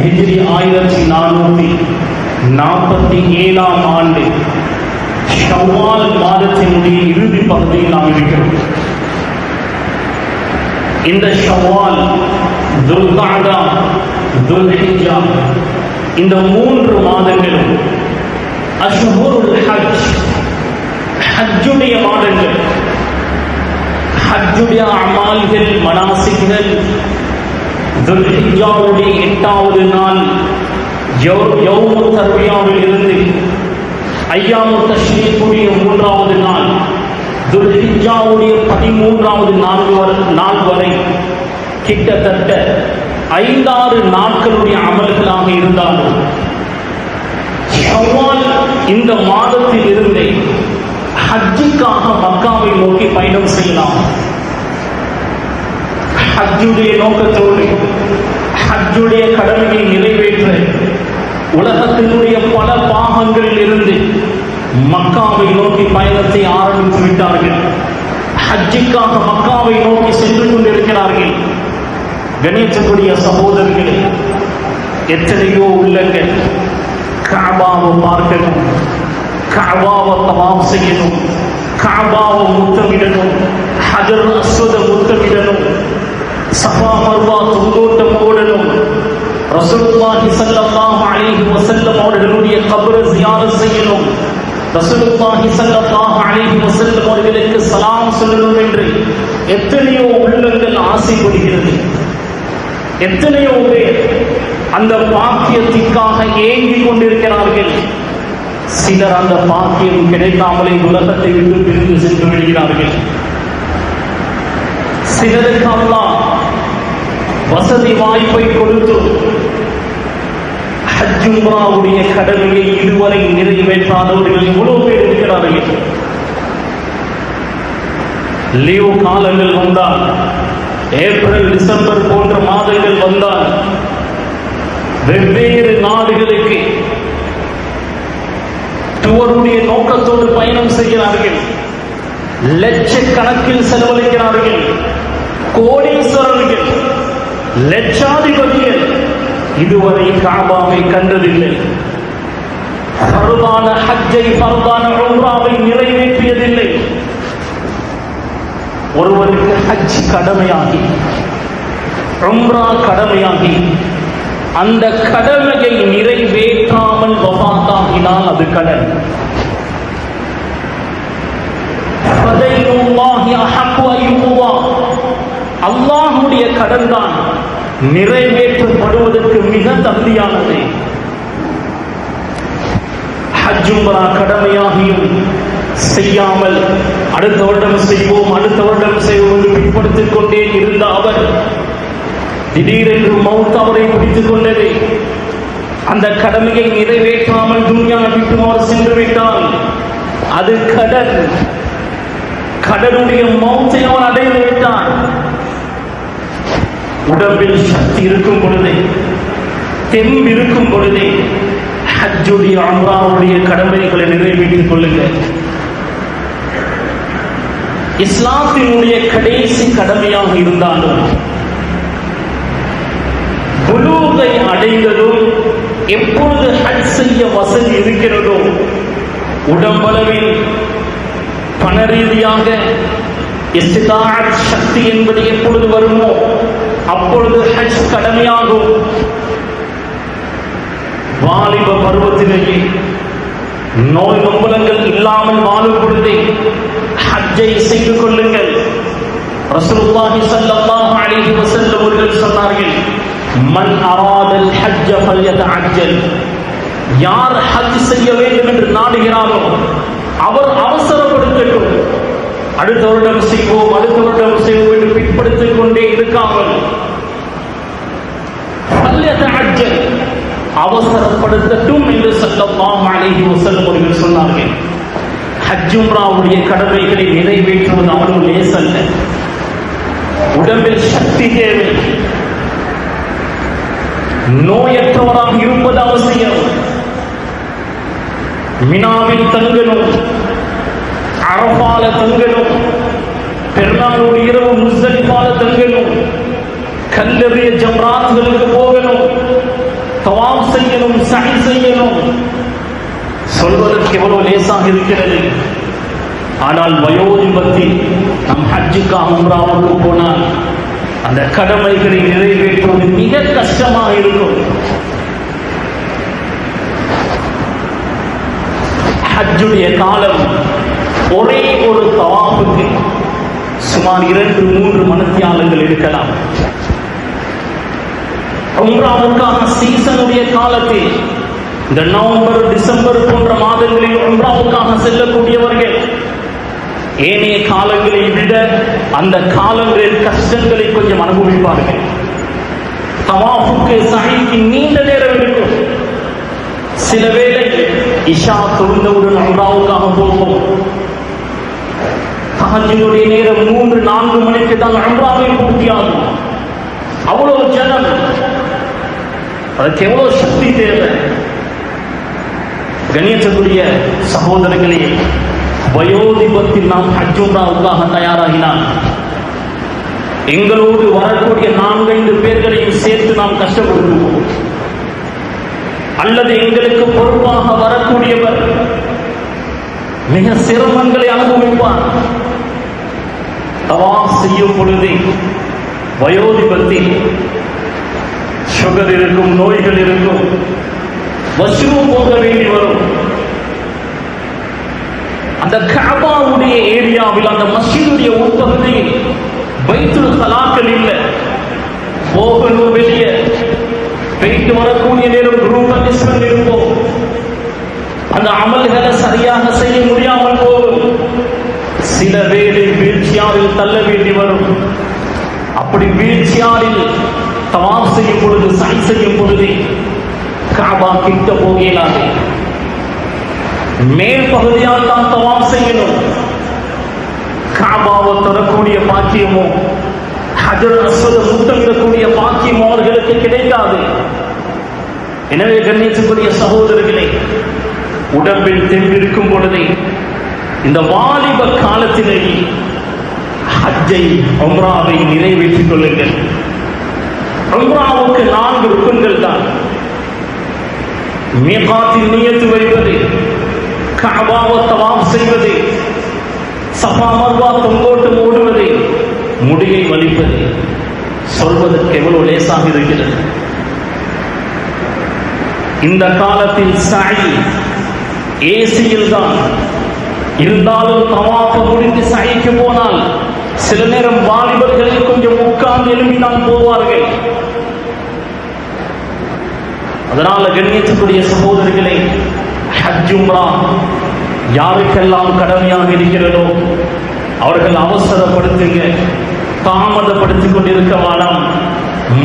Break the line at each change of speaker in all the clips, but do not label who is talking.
ஹிஜ்ரி 1447 ஆண்டு ஷவ்வால் மாதத்தினுடைய இறுதி பகுதியில் நாம் இருக்கிறோம். இந்த ஷவ்வால், துல்காதா, துல்ஹிஜ்ஜா இந்த 3 மாதங்களும் அஷ்ஹுருல் ஹஜ், ஹஜ்ஜுடைய மாதங்கள். ஹஜ்ஜுடைய அமால்கள், மனாசிக்கள் துல்ஹிஜ்ஜாவுடைய 8வது நாள் யௌமு தர்வியாவில் இருந்து ஐயாமு தஷ்ரீக்குடைய 3வது நாள் துல்ஹிஜ்ஜாவுடைய 13வது நாள் வரை கிட்டத்தட்ட 5-6 நாட்களுடைய அமல்களாக இருந்தாலும் ஷவ்வால் இந்த மாதத்தில் இருந்து ஹஜ்ஜுக்காக மக்காவை நோக்கி பயணம் செய்யலாம். ஹஜ்ஜுடைய நோக்கத்தோடு ஹஜ்ஜுடைய கடமையை நிறைவேற்ற உலகத்தினுடைய பல பாகங்களில் இருந்து மக்காவை நோக்கி பயணத்தை ஆரம்பித்து விட்டார்கள். ஹஜ்ஜுக்காக மக்காவை நோக்கி சென்று கொண்டிருக்கிறார்கள். கணியக்கூடிய சகோதரர்களே, எத்தனையோ உள்ளங்கள் கஅபாவை பார்க்கணும், கஅபாவை தவாஃப் செய்யணும், கஅபாவை முத்தமிடணும், ஹஜர் அஸ்வத முத்தமிடணும், சஃபா மர்வா தொங்கோட்டம் ஓடணும், ரசூலுல்லாஹி ஸல்லல்லாஹு அலைஹி வஸல்லம் அவர்களுடைய கபரை ஜியாரத் செய்யணும், ரசூலுல்லாஹி ஸல்லல்லாஹு அலைஹி வஸல்லம் அவர்களுக்கு சலாம் சொல்லணும் என்று எத்தனையோ உள்ளங்கள் ஆசைப்படுகிறது. எத்தனையோ பேர் அந்த பாக்கியத்திற்காக ஏங்கிக் கொண்டிருக்கிறார்கள். சிலர் அந்த பாக்கியம் கிடைக்காமலே உலகத்தை விட்டு பிரிந்து சென்று விடுகிறார்கள். சிலருக்கு அல்லாஹ் வசதி வாய்ப்பை கொடுத்து ஹஜ் உம்ராவுடைய கடமையை இதுவரை நிறைவேற்றாதவர்கள் எவ்வளவு பேர் இருக்கிறார்கள். லீவு காலங்கள் வந்தால், ஏப்ரல் டிசம்பர் போன்ற மாதங்கள் வந்தால் வெவ்வேறு நாடுகளுக்கு டூருடைய நோக்கத்தோடு பயணம் செய்கிறார்கள். லட்சக்கணக்கில் செலவழிக்கிறார்கள். கோடீஸ்வரர்கள், லட்சாதிபதிகள் இதுவரை காபாவை கண்டதில்லை. ஃபர்தான ஹஜ்ஜை, ஃபர்தான உம்ராவை நிறைவேற்றியதில்லை. ஒருவருக்கு ஹஜ் கடமையாகி, உம்ரா கடமையாகி, அந்த கடமையை நிறைவேற்றாமல் வஃபாத்தாகினால் அது கடன். அல்லாஹ்வுடைய கடன் தான் நிறைவேற்றப்படுவதற்கு மிக தகுதியானது. ஹஜ் உம்ரா கடமையாகியும் செய்யாமல் அடுத்த வருடம் செய்வோம், அடுத்த வருடம் செய்வோம் என்று பிற்படுத்திக் கொண்டே இருந்த அவர் திடீரென்று மௌத் அவரை பிடித்துக் கொண்டது. அந்த கடமையை நிறைவேற்றாமல் துன்யாவை விட்டு அவர் சென்று விட்டால் அது கடன். கடனுடைய மௌத்தை அவர் அடைந்து விட்டார். உடம்பில் சக்தி இருக்கும் பொழுதே, தெம்பு இருக்கும் பொழுதே ஹஜ்ஜுடைய உம்ராவுடைய கடமைகளை நிறைவேற்றிக் கொள்ளுங்கள். இஸ்லாத்தினுடைய கடைசி கடமையாக இருந்தாலும் புலூகை அடைந்ததும் எப்பொழுது ஹஜ் செய்ய வசதி இருக்கிறதோ, உடம்பளவில் பண ரீதியாக இஸ்திதாஅத் சக்தி என்பது எப்பொழுது வருமோ அப்பொழுது ஹஜ் கடமையாகும். வாலிப பருவத்திலேயே நோய் நொம்பலங்கள் இல்லாமல் வாழும் பொழுதே ஹஜ்ஜை செய்து கொள்ளுங்கள். ரசூலுல்லாஹி ஸல்லல்லாஹு அலைஹி வஸல்லம் அவர்கள் சொன்னார்கள், மன் அராதல் ஹஜ்ஜ ஃபல்யதஅஜ்ஜல், யார் ஹஜ் செய்ய வேண்டும் என்று நாடுகிறாரோ அவர் அவசரப்படுத்தட்டும். அடுத்த வருடம் செய்வோம், அடுத்த வருடம் செய்வோம் என்று பிற்படுத்திக் கொண்டே இருக்காமல் ஃபல்யதஅஜ்ஜல், அவசரப்படுத்தட்டும் என்று ஸல்லல்லாஹு அலைஹி வஸல்லம் அவர்கள் சொன்னார்கள். ஹஜ் உம்ராவுடைய கடமைகளை நிறைவேற்றுவது அவ்வளவு லேசல்ல. உடம்பில் சக்தி தேவை. நோயற்றவராக இருப்பது அவசியம். மினாவில் தங்கணும், அரஃபால தங்கணும், பெருநாளுடைய இரவு முஸ்தலிஃபால தங்கணும், கல்லெறிய ஜம்ராத்களுக்கு போகணும், செய்யணும், சஹி செய்யணும். சொல்வதற்கு எவ்வளவு லேசாக இருக்கிறது. ஆனால் வயோதிபத்தில் நம் ஹஜ்ஜுக்காக உம்ராவுக்கு போனால் அந்த கடமைகளை நிறைவேற்றுவது மிக கஷ்டமாக இருக்கும். ஹஜ்ஜுடைய காலம் ஒரே ஒரு தவாஃபுக்கு சுமார் 2-3 மணித்தியாலங்கள் இருக்கலாம். உம்ராவுக்கான சீசனுடைய காலத்தில் இந்த நவம்பர், டிசம்பர் போன்ற மாதங்களில் உம்ராவுக்காக செல்லக்கூடியவர்கள் ஏனைய காலங்களை விட அந்த காலங்களில் கஷ்டங்களை கொஞ்சம் அனுபவிப்பார்கள். தவாஃபுக்கு சஹீக்கு நீண்ட நேரம் இருக்கும். சில வேளை இஷா தொழுந்தவுடன் உம்ராவுக்காக போகும். தஹஜ்ஜுடைய நேரம் 3-4 மணிக்கு தான் உம்ராவை பூர்த்தியாகும். அவ்வளவு ஜனம், அதுக்கு எவ்வளவு சக்தி தேவை. கண்ணியத்துக்குரிய சகோதரர்களே, வயோதிபத்தில் நாம் ஹஜ் உம்ராவுக்காக தயாராகினால் எங்களோடு வரக்கூடிய 4-5 பேர்களையும் சேர்த்து நாம் கஷ்டப்படுத்துவோம். அல்லது எங்களுக்கு பொறுப்பாக வரக்கூடியவர் மிக சிரமங்களை அனுபவிப்பார். தவாஃப் செய்யும் பொழுது வயோதிபத்தில் சுகர் இருக்கும், நோய்கள் இருக்கும், வஷ்ரூம் போக வேண்டி வரும். அந்த கஅபாவுடைய ஏரியாவில், அந்த மஸ்ஜிதுடைய உட்பகுதியில் பைத்துல் கலாக்கள் இல்லை. போகணும் வெளியே, போயிட்டு வரக்கூடிய நேரம் ரூபல் இஸ்மல் இருப்போம். அந்த அமல்களை சரியாக செய்ய முடியாமல் போகும். சில வேளை வீழ்ச்சியாரில் தள்ள வேண்டி வரும். அப்படி வீழ்ச்சியாரில் தவாஃப் செய்யும் பொழுது, சஹி செய்யும் பொழுது கஅபா கிட்ட போகலாது. மேல் பகுதியால் தான் தவாஃப் செய்யணும். கஅபாவை தரக்கூடிய பாக்கியமோ, ஹஜர் அஸ்வத முத்தமிடக்கூடிய பாக்கியமோ அவர்களுக்கு கிடைக்காது. எனவே கண்ணியத்துக்குரிய சகோதரர்களே, உடம்பில் தெம்பிருக்கும் பொழுதே இந்த வாலிப காலத்திலேயே ஹஜ்ஜை, உம்ராவை நிறைவேற்றிக் கொள்ளுங்கள். உம்ராவுக்கு 4 ருக்குன்கள் தான். மீகாத்தில் நியத்து வைப்பது, கஅபாவை தவாஃப் செய்வது, சஃபா மர்வா தொங்கோட்டம் ஓடுவது, முடியை வலிப்பது. சொல்வதற்கு எவ்வளவு லேசாக இருக்கிறது. இந்த காலத்தில் சஹி ஏசியில் தான் இருந்தாலும் தவாஃப் முடித்து சஹிக்கு போனால் சில நேரம் வாலிபர்களில் கொஞ்சம் உட்கார்ந்து எழுப்பினால் போவார்கள். அதனால கண்ணியத்துக்குரிய சகோதரர்களே, ஹஜ் உம்ரா யாருக்கெல்லாம் கடமையாக இருக்கிறதோ அவர்கள் அவசரப்படுத்துங்க, தாமதப்படுத்திக் கொண்டிருக்க வேண்டாம்.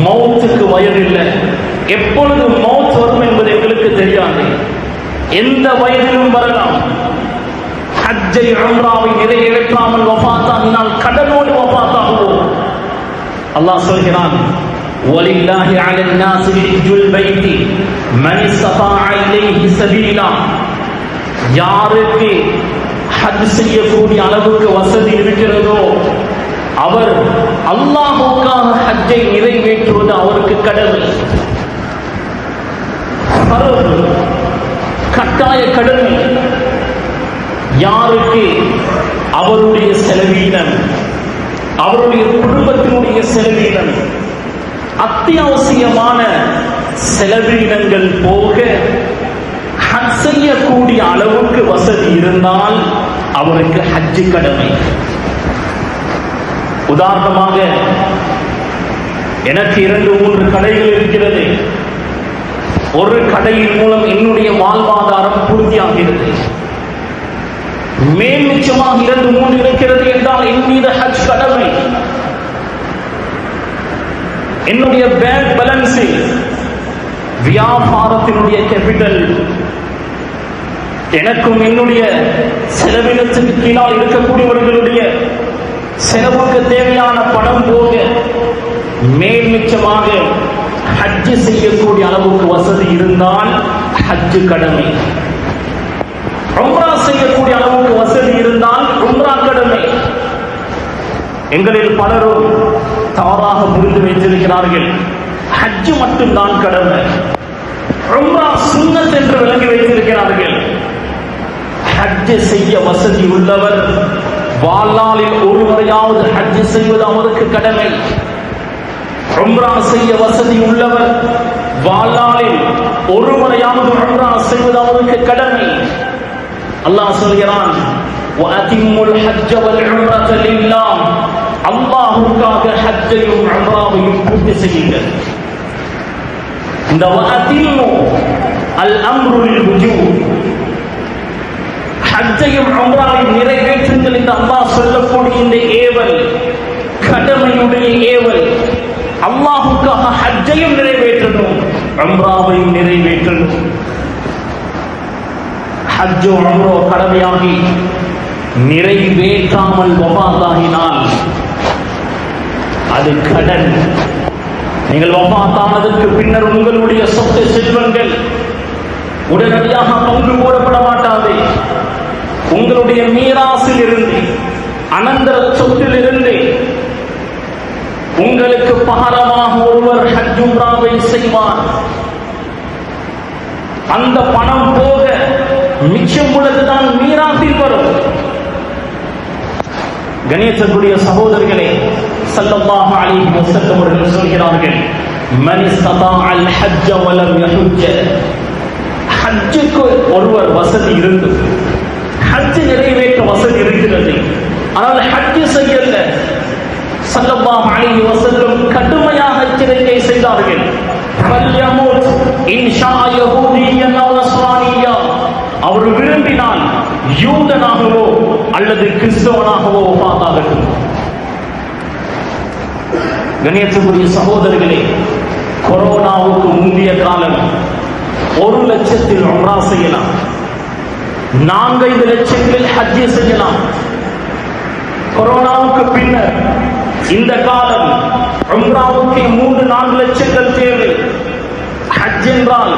மௌத்துக்கு வயதில்லை. எப்பொழுது மௌத் வரும் என்பது எங்களுக்கு தெரியாது. எந்த வயதிலும் வரலாம். ஹஜ்ஜை, உம்ராவை நிறைவேற்றாமல் வஃபாத்தாகினால் கடனோடு வஃபாத்தாகுவோம். அல்லாஹ் சொல்கிறான், வலில்லாஹி அலன் நாஸி ஹஜ்ஜுல் பைத்தி மன் இஸ்ததாஅ இலைஹி சபீலா. யாருக்கு ஹஜ் செய்யக்கூடிய அளவுக்கு வசதி இருக்கிறதோ அவர் அல்லாஹ்வுக்காக ஹஜ்ஜை நிறைவேற்றுவது அவருக்கு கடமை, கட்டாய கடமை. யாருக்கு அவருடைய செலவீனம், அவருடைய குடும்பத்தினுடைய செலவீனம், அத்தியாவசியமான செலவீனங்கள் போக ஹஜ் செய்யக்கூடிய அளவுக்கு வசதி இருந்தால் அவருக்கு ஹஜ் கடமை. உதாரணமாக, எனக்கு 2-3 கடைகள் இருக்கிறது. ஒரு கடையின் மூலம் என்னுடைய வாழ்வாதாரம் பூர்த்தியாகிறது. மேல் மிச்சமாக 2-3 இருக்கிறது என்றால் என் மீது ஹஜ் கடமை. என்னுடைய பேங்க் பேலன்ஸில் வியாபாரத்தினுடைய கேபிட்டல், எனக்கும் என்னுடைய செலவினத்துக்கு கீழால் இருக்கக்கூடியவர்களுடைய செலவுக்கு தேவையான பணம் போக மேல் மிச்சமாக ஹஜ் செய்யக்கூடிய அளவுக்கு வசதி இருந்தால் ஹஜ் கடமை. உம்ரா செய்யக்கூடிய அளவுக்கு வசதி இருந்தால் உம்ரா கடமை. எங்களில் பலரும் தவறாக புரிந்து வைத்திருக்கிறார்கள். ஹஜ் மட்டும்தான் கடமை, உம்ரா ஹஜ் செய்ய வசதி உள்ளவர் வாழ்நாளில் ஒரு முறையாவது ஹஜ் செய்வது அவருக்கு கடமை. உம்ரா செய்ய வசதி உள்ளவர் வாழ்நாளில் ஒரு முறையாவது உம்ரா செய்வது அவருக்கு கடமை. அல்லாஹ் சொல்கிறான், வஅதிம்முல் ஹஜ்ஜ வல் உம்ரத லில்லாஹ், அல்லாஹ்வுக்காக ஹஜ்ஜையும் உம்ராவையும் பூர்த்தி செய்யுங்கள். இந்த வஅதிம்மு அல் அம்ரு லில் வுஜூப், ஹஜ்ஜையும் உம்ராவையும் நிறைவேற்றுங்கள் என்று அல்லாஹ் சொல்லக்கூடிய இந்த ஏவல் கடமையுடைய ஏவல். அல்லாஹ்வுக்காக ஹஜ்ஜையும் நிறைவேற்றணும், உம்ராவையும் நிறைவேற்றணும். ஹஜ்ஜோ உம்ரோ கடமையாகி நிறைவேற்றாமல் வஃபாத்தாகினால் அது கடன். நீங்கள் வஃபாத்தானதற்கு பின்னர் உங்களுடைய சொத்து செல்வங்கள் உடனடியாக பங்கு போடப்பட மாட்டாது. உங்களுடைய மீராசில் இருந்து, அனந்தர சொத்தில் இருந்து உங்களுக்கு பகரமாக ஒருவர் ஹஜ் உம்ராவை செய்வார். அந்த பணம் போக மிச்சம் உள்ளதுதான் மீராசில் வரும். கணேசனுடைய சகோதரர்களே, ஸல்லல்லாஹு அலைஹி வஸல்லம் அவர்கள் சொல்கிறார்கள், மன் இஸ்ததாஅல் ஹஜ்ஜ வலம் யஹுஜ்ஜ, ஹஜ்ஜுக்கு ஒருவர் வசதி இருந்து, ஹஜ் நிறைவேற்ற வசதி இருக்கிறது, ஆனால் ஹஜ் செய்யல, ஸல்லல்லாஹு அலைஹி வஸல்லம் கடுமையாக எச்சரிக்கை செய்தார்கள். ஃபல்யமுத் இன் ஷாஅ யஹூதிய்யன் அவ் நஸ்ரானிய்யா, அவர் விரும்பினால் யூதனாகவோ அல்லது கிறிஸ்தவனாகவோ வஃபாத்தாகட்டும். கண்ணியத்துக்குரிய சகோதரர்களே, கொரோனாவுக்கு முந்தைய காலம் 1 லட்சத்தில் உம்ரா செய்யலாம், 4-5 லட்சத்தில் ஹஜ் செய்யலாம். கொரோனாவுக்கு பின்னர் இந்த காலம் உம்ராவுக்கு 3-4 லட்சங்கள் தேவை. ஹஜ் என்றால்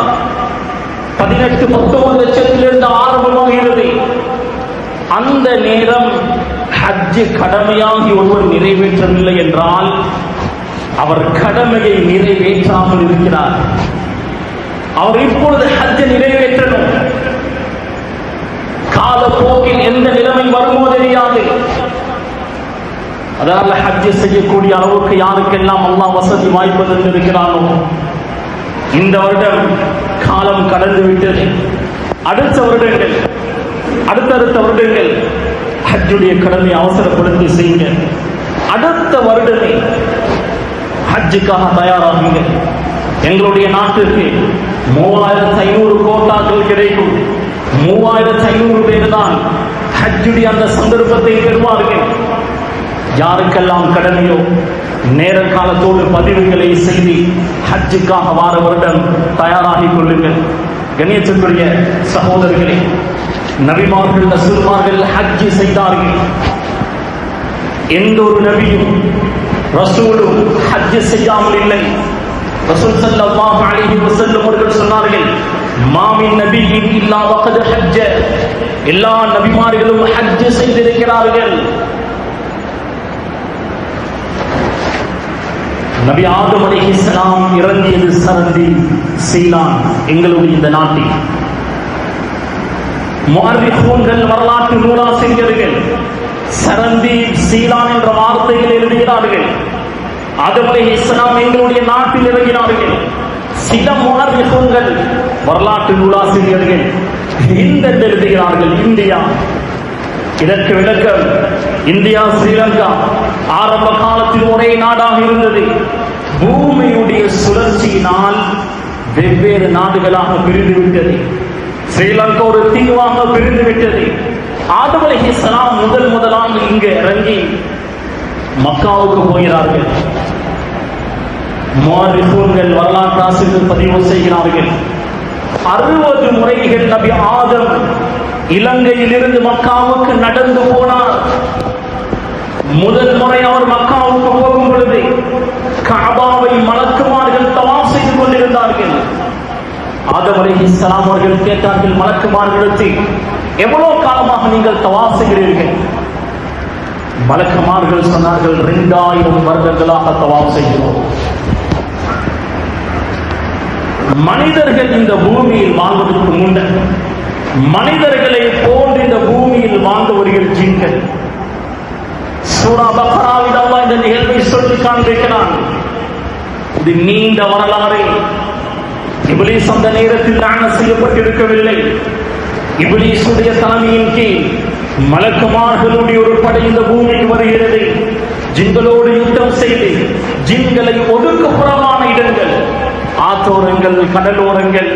18-19 லட்சத்திலிருந்து ஆரம்பமாகிறது. அந்த நேரம் ஹஜ் கடமையாகி ஒருவர் நிறைவேற்றவில்லை என்றால் அவர் கடமையை நிறைவேற்றாமல் இருக்கிறார். அவர் இப்பொழுது ஹஜ் நிறைவேற்றணும். காலப்போக்கில் எந்த நிலைமை வருமோ தெரியாது. அதனால ஹஜ் செய்யக்கூடிய அளவுக்கு யாருக்கெல்லாம் அல்லாஹ் வசதி வாய்ப்பு தந்திருக்கிறானோ, இந்த வருடம் காலம் கடந்து விட்டது. அடுத்த வருடங்கள், அடுத்தடுத்த வருடங்கள் ஹஜ்ஜுடைய கடமை அவசரப்படுத்தி செய்யுங்க. அடுத்த வருடமே ஹஜ்ஜுக்காக தயாராகுங்க. எங்களுடைய நாட்டிற்கு 3500 கோட்டாக்கள் கிடைக்கும். 3500 பேர் தான் ஹஜ்ஜுடைய அந்த சந்தர்ப்பத்தை பெறுவார்கள். யாருக்கெல்லாம் கடமையோ நேர காலத்தோடு பதிவுகளை செய்து ஹஜ்ஜுக்காக வார வருடம் தயாராகிக் கொள்ளுங்கள். கண்ணியத்திற்குரிய சகோதரர்களே, நபிமார்கள் ரசூல்மார்கள் ஹஜ் செய்தார்கள். எந்த ஒரு நபியும் ரசூலும் ஹஜ் செய்யாமல் இல்லை. ரசூல் ஸல்லல்லாஹு அலைஹி வஸல்லம் அவர்கள் சொன்னார்கள், மா மின் நபியின் இல்லா வகத் ஹஜ்ஜ, எல்லா நபிமார்களும் ஹஜ் செய்திருக்கிறார்கள். நபி ஆதம் அலைஹிஸ்ஸலாம் இறங்கியது சரந்தி சீலான், எங்களுடைய இந்த நாட்டில். முஅர்ரிஃபூன்கள், வரலாற்று நூலாசிரியர்கள் சரந்தி சீலான் என்ற வார்த்தையில் எழுதுகிறார்கள். ஆதம் அலைஹிஸ்ஸலாம் எங்களுடைய நாட்டில் இறங்கினார்கள். சில முஅர்ரிஃபூன்கள், வரலாற்று நூலாசிரியர்கள் ஹிந்த் என்று எழுதுகிறார்கள், இந்தியா. இதற்கு விளக்கம், இந்தியா ஸ்ரீலங்கா ஆரம்ப காலத்தில் ஒரே நாடாக இருந்தது. பூமியுடைய சுழற்சியினால் வெவ்வேறு நாடுகளாக பிரிந்து விட்டது. ஸ்ரீலங்கா ஒரு தீவாக பிரிந்து விட்டது. ஆதம் அலைஹிஸ்ஸலாம் முதலாக இங்கு இறங்கி மக்காவுக்கு போகிறார்கள். முஅர்ரிஃபூன்கள், வரலாற்று ஆசிரியர்கள் பதிவு செய்கிறார்கள், 60 முறைகள் நபி ஆதம் இலங்கையில் இருந்து மக்காவுக்கு நடந்து போனார். முதல் முறை அவர் மக்காவுக்கு போகும் பொழுது கஅபாவை மலக்குமார்கள் தவாஃப் செய்து கொண்டிருந்தார்கள். ஆதம் அலைஹிஸ்ஸலாம் அவர்கள் கேட்டார்கள் மலக்குமார்களிடத்தில், எவ்வளவு காலமாக நீங்கள் தவாஃப் செய்கிறீர்கள்? மலக்குமார்கள் சொன்னார்கள், 2000 வருடங்களாக தவாஃப் செய்கிறோம். மனிதர்கள் இந்த பூமியில் வாழ்வதற்கு முன்னர் மனிதர்களை போன்று இந்த பூமி பூமியில் வாழ்ந்தவர்கள் ஜின்கள். சூரா பக்ராவில் அல்லாஹ் இந்த நிகழ்வை சொல்லி காண்பிக்கிறான். இது நீண்ட வரலாறு. இப்லீஸ் அந்த நேரத்தில் லானத் செய்யப்பட்டிருக்கவில்லை. இப்லீசுடைய தலைமையின் கீழ் மலக்குமார்களுடைய ஒரு படை இந்த பூமிக்கு வருகிறது. ஜின்களோடு யுத்தம் செய்து ஜின்களை ஒதுக்குப்புறமான இடங்கள், ஆத்தோரங்கள், கடலோரங்கள்,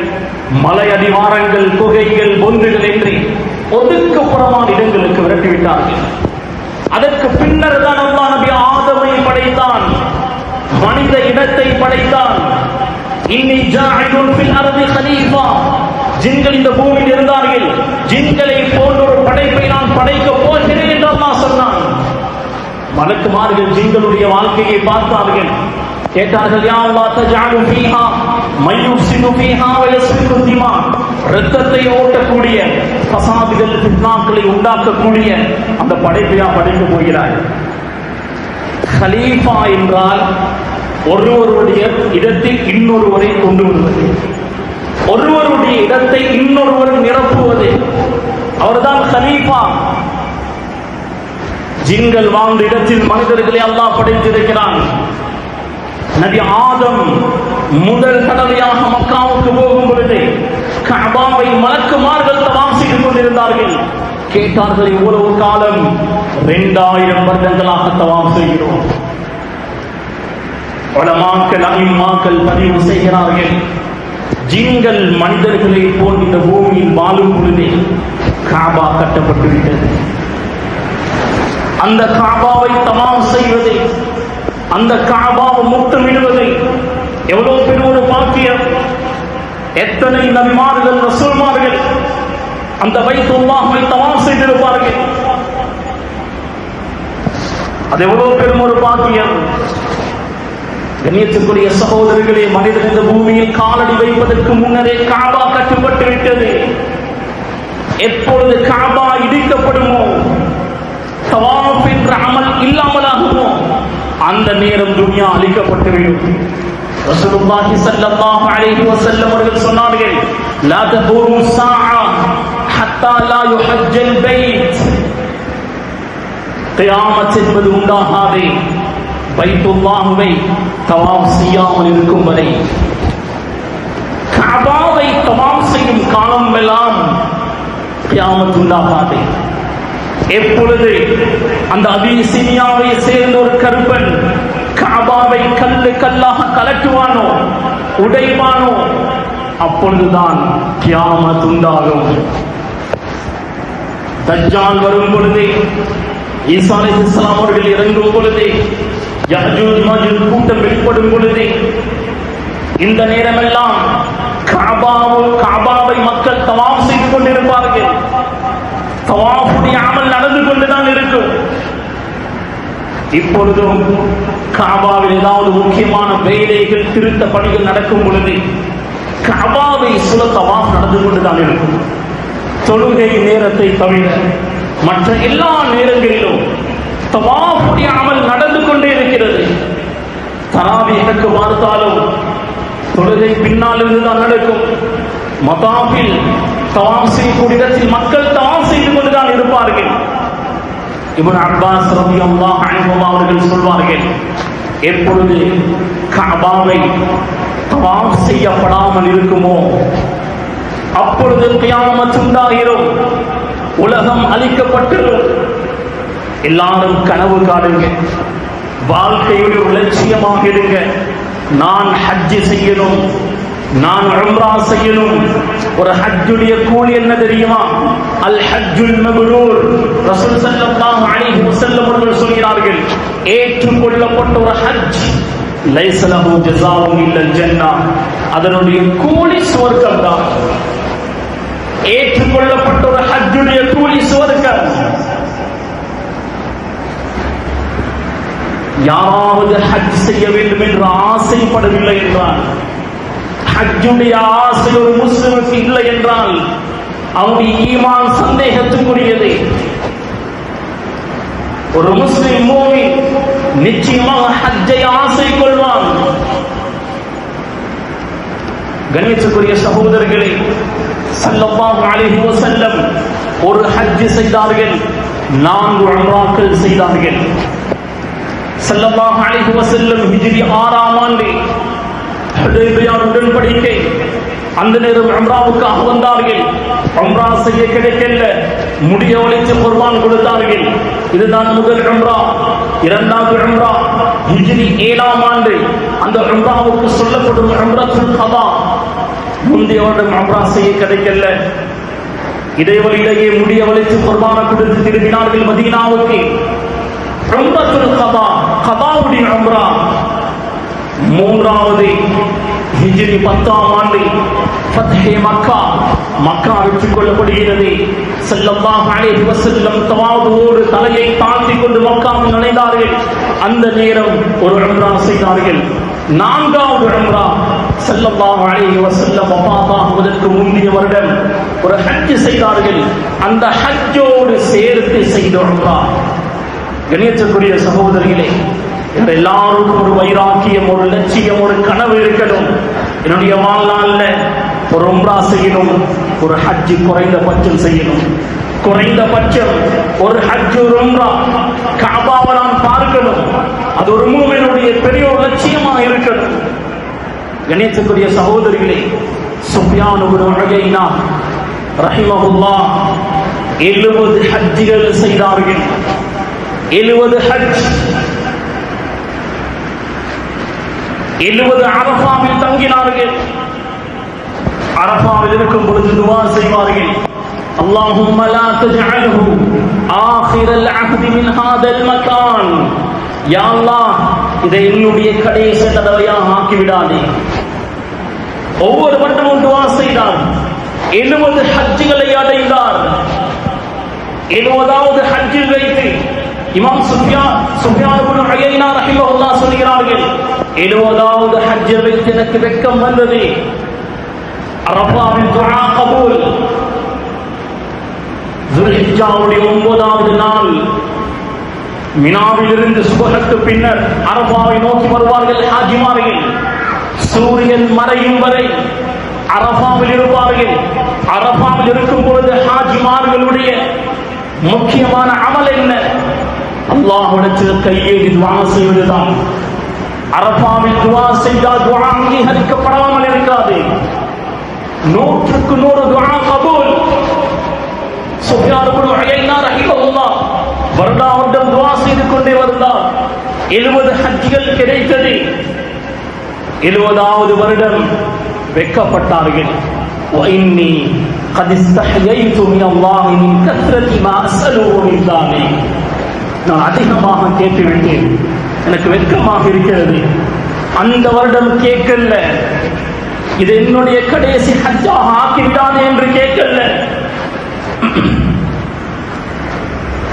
மலை அடிவாரங்கள், குகைகள், பொந்துகள் என்று ஒதுக்குப்புறமான இடங்களுக்கு விரட்டிவிட்டார்கள். அதற்கு பின்னர் தான் அல்லாஹ் நபி ஆதமை படைத்தான், மனித இடத்தை படைத்தான். இன்னி ஜாஇலுன் ஃபில் அர்தி கலீஃபா. ஜின்கள் இந்த பூமியில் இருந்தார்கள். ஜின்களை போன்ற ஒரு படைப்பை நான் படைக்கப் போகிறேன் என்று அல்லாஹ் சொன்னான். மலக்குமார்கள் ஜின்களுடைய வாழ்க்கையை பார்த்தார்கள். கேட்டார்கள், யா அல்லாஹ் தஜஅலு ஃபீஹா மை யுஃப்ஸிது ஃபீஹா வ யஸ்ஃபிகு திமா. இரத்தத்தை ஓட்டக்கூடிய, ஃபசாதுகள், ஃபித்னாக்களை உண்டாக்கக்கூடிய அந்த படைப்பையா படைக்க போகிறாய்? கலீஃபா என்றால் ஒருவருடைய இடத்தில் இன்னொருவரை கொண்டு வருவது, ஒருவருடைய இடத்தை இன்னொருவர் நிரப்புவது, அவர்தான் கலீஃபா. ஜின்கள் வாழ்ந்த இடத்தில் மனிதர்களை அல்லாஹ் படைத்திருக்கிறான். நபி ஆதம் முதல் தடவையாக மக்காவுக்கு போகும் பொழுது கஅபாவை மலக்குமார்கள் தவாஃப் செய்து கொண்டிருந்தார்கள். கேட்டார்கள், இவ்வளவு காலம் 2000 வருடங்களாக தவாஃப் செய்கிறோம். உலமாக்கள், அஇம்மாக்கள் பதிவு செய்கிறார்கள், ஜின்கள் மனிதர்களை போல் இந்த பூமியில் வாழும் பொழுதே கஅபா கட்டப்பட்டு விட்டது. அந்த கஅபாவை தவாஃப் செய்வது, அந்த கஅபாவை முத்தமிடுவது எவ்வளவு பெரிய ஒரு பாக்கியம்! எத்தனை நபிமார்கள், ரசூல்மார்கள் அந்த பைத்துல்லாஹை தவாஃப் செய்திருப்பார்கள். அது எவ்வளவு பெரும் ஒரு பாக்கியம்! கண்ணியத்துக்குரிய சகோதரர்களே, மனிதன் இந்த பூமியில் காலடி வைப்பதற்கு முன்னரே கஅபா கட்டப்பட்டு விட்டது. எப்பொழுது கஅபா இடிக்கப்படுமோ, தவாஃப் என்ற அமல் இல்லாமலாகுமோ, அந்த நேரம் துன்யா அழிக்கப்பட்டுவிடும். ரசூலுல்லாஹி ஸல்லல்லாஹு அலைஹி வஸல்லம் அவர்கள் சொன்னார்கள், லா தகூமு ஸாஅ ஹத்தா லா யுஹஜ்ஜல் பைத். கியாமத் என்பது உண்டாகாதே பைத்துல்லாஹ்வை தவாஃப் செய்யாமல் இருக்கும் வரை. கஅபாவை தவாஃப் செய்யும் காலம் எல்லாம் கியாமத் உண்டாகாதே. எப்பொழுது அந்த அபிசீனியாவை சேர்ந்த ஒரு கருப்பன் கஅபாவை கல்லு கல்லாக கலட்டுவானோ, உடைவானோ, அப்பொழுதுதான் கியாமத் உண்டாகும். தஜ்ஜால் வரும் பொழுது, ஈசா அலைஹிஸ்ஸலாம் அவர்கள் இறங்கும் பொழுது, யஜூஜ் மஜூஜ் கூட்டம் வெளிப்படும் பொழுது, இந்த நேரமெல்லாம் கஅபாவை மக்கள் தவாஃப் செய்து கொண்டிருப்பார்கள். தவாஃபுடைய அமல் நடந்து கொண்டுதான் இருக்கும். இப்பொழுதும் கஅபாவில் ஏதாவது முக்கியமான வேலைகள், திருத்த பணிகள் நடக்கும் பொழுது கஅபாவை சுல தவாஃப் நடந்து கொண்டுதான் இருக்கும். தொழுகை நேரத்தை தவிர மற்ற எல்லா நேரங்களிலும் தவாஃபுடைய அமல் நடந்து கொண்டே இருக்கிறது. தராவீஹுக்கு பார்த்தாலும் தொழுகை பின்னால் இருந்துதான் நடக்கும். மதாஃபில் தவாஃப் செய்யக்கூடிய இடத்தில் மக்கள் தவாஃப் செய்து கொண்டுதான் இருப்பார்கள். இப்னு அப்பாஸ் ரலியல்லாஹு அன்ஹு அவர்கள் சொல்வார்கள், எப்பொழுது கஅபாவை தவாஃப் செய்யப்படாமல் இருக்குமோ அப்பொழுது கியாமத் உண்டாகிரும், உலகம் அழிக்கப்பட்டுரும். எல்லாரும் கனவு காணுங்க, வாழ்க்கையுடைய லட்சியமாக இருங்க, நான் ஹஜ் செய்யணும், நான் உம்ரா செய்யணும். ஒரு ஹஜ்ஜுடைய கூலி என்ன தெரியுமா? அல் ஹஜ்ஜுல் மப்ரூர். ரசூல் ஸல்லல்லாஹு அலைஹி வஸல்லம் அவர்கள் சொல்கிறார்கள், ஏற்றுக்கொள்ளப்பட்ட ஒரு ஹஜ் லைஸ லஹு ஜஸாஉன் இல்லல் ஜன்னah, அதனுடைய கூலி சுவர்க்கம் தான். ஏற்றுக்கொள்ளப்பட்ட ஒரு ஹஜ்ஜுடைய கூலி சுவர்க்கம். யாராவது ஹஜ் செய்ய வேண்டும் என்று ஆசைப்படவில்லை என்றால், ஹஜ்ஜுடைய ஆசை ஒரு முஸ்லிமுக்கு இல்லை என்றால் அவனுடைய ஈமான் சந்தேகத்துக்குரியது. ஒரு முஸ்லிம் மூமின் நிச்சயமாக ஹஜ்ஜை ஆசை கொள்வான். கண்ணியத்துக்குரிய சகோதரர்களே, ஸல்லல்லாஹு அலைஹி வஸல்லம் ஒரு ஹஜ் செய்தார்கள், 4 உம்ராக்கள் செய்தார்கள். ஸல்லல்லாஹு அலைஹி வஸல்லம் ஹிஜ்ரி 6ஆம் ஆண்டு ஹுதைபியா உடன்படிக்கை, அந்த நேரம் உம்ராவுக்காக வந்தார்கள். உம்ரா செய்ய கிடைக்கல, முடிய ஒழித்து குர்பான் கொடுத்தார்கள். இதுதான் முதல் உம்ரா. இரண்டாவது உம்ரா ஹிஜ்ரி 7ஆம் ஆண்டு, அந்த உம்ராவுக்கு சொல்லப்படும் உம்ரத்துல் கதா. முந்தைய வருடம் உம்ரா செய்ய கிடைக்கல, இடைவெளியிலேயே முடிய வலித்து குர்பான கொடுத்து திரும்பினார்கள் மதீனாவுக்கு. உம்ரத்துல் கதா, கதாவுடைய உம்ரா. மூன்றாவது ஹிஜ்ரி 10ஆம் ஆண்டு ஃபத்ஹே மக்கா, மக்கா வெற்றிக் கொள்ளப்படுகிறது. ஸல்லல்லாஹு அலைஹி வஸல்லம் தவாதுவோடு தலையை தாழ்த்தி கொண்டு மக்காவில் நுழைந்தார்கள். அந்த நேரம் ஒரு உம்ரா செய்தார்கள். 4வது உம்ரா ஸல்லல்லாஹு அலைஹி வஸல்லம் வஃபாத்தாகுவதற்கு முந்தைய வருடம் ஒரு ஹஜ் செய்தார்கள். அந்த ஹஜ்ஜோடு சேர்த்து செய்த உம்ரா. கண்ணியத்திற்குரிய சகோதரிகளே, எல்லாருக்கும் ஒரு வைராக்கியம், ஒரு லட்சியம், ஒரு கனவு இருக்கணும். என்னுடைய வாழ்நாள்ல ஒரு உம்ரா செய்யணும், ஒரு ஹஜ் குறைந்தபட்சம் செய்யணும். குறைந்தபட்சம் ஒரு ஹஜ், ஒரு உம்ரா, கஅபாவை நான் பார்க்கணும். அது ஒரு மூமினுடைய பெரிய ஒரு லட்சியமா இருக்கணும். கண்ணியத்திற்குரிய சகோதரிகளே, சுஃபியான் இப்னு உயைனா ரஹிமஹுல்லாஹ் 70 ஹஜ்ஜுகள் செய்தார்கள். 70 ஹஜ், 70 அரஃபாவில் தங்கினார்கள். அரஃபாவில் இருக்கும் பொழுது துஆ செய்வார்கள். اللهم لا تجعله آخر العهد من هذا المكان. யா அல்லாஹ், இதை என்னுடைய கடைசி தடவையாக ஆக்கி விடாதே. ஒவ்வொரு வருடமும் துஆ செய்தார். 70 ஹஜ்ஜுகளை அடைந்தார். 70வது ஹஜ்ஜில் வைத்து இமாம் சுஃபியான் இப்னு உயைனா ரஹிமஹுல்லாஹ் சொல்கிறார்கள், 70வது ஹஜ்ஜில் வைத்து எனக்கு வெட்கம் வந்தது. அரஃபாவில் துஆ கபூல். துல்ஹிஜ்ஜாவுடைய 9வது நாள் மினாவில் இருந்து சுபஹுக்கு பின்னர் அரஃபாவை நோக்கி வருவார்கள் ஹாஜிமார்கள். சூரியன் மறையும் வரை அரஃபாவில் இருப்பார்கள். அரஃபாவில் இருக்கும் பொழுது ஹாஜிமார்களுடைய முக்கியமான அமல் என்ன? அல்லாஹ்விடத்தில் கையேந்தி துஆ செய்வதுதான். அரஃபாவில் துஆ செய்தால் துஆ அங்கீகரிக்கப்படாமல் இருக்காது. 100க்கு 100 துஆ கபூல். சுஃபியான் இப்னு உயைனா ரஹிமஹுல்லாஹ் வருடாவருடம் துஆ செய்து கொண்டே வந்தார். 70 ஹஜ்ஜுகள் கிடைத்தது. 70வது வருடம் வெட்கப்பட்டார்கள். وإني قد استحييت من الله من كثرة ما أسأله من ذلك. நான் அதிகமாக கேட்டுவிட்டேன், எனக்கு வெட்கமாக இருக்கிறது. அந்த வருடம் கேட்கல, இது என்னுடைய கடைசி ஹஜ்ஜாக ஆக்கிவிடாதே என்று கேட்கல.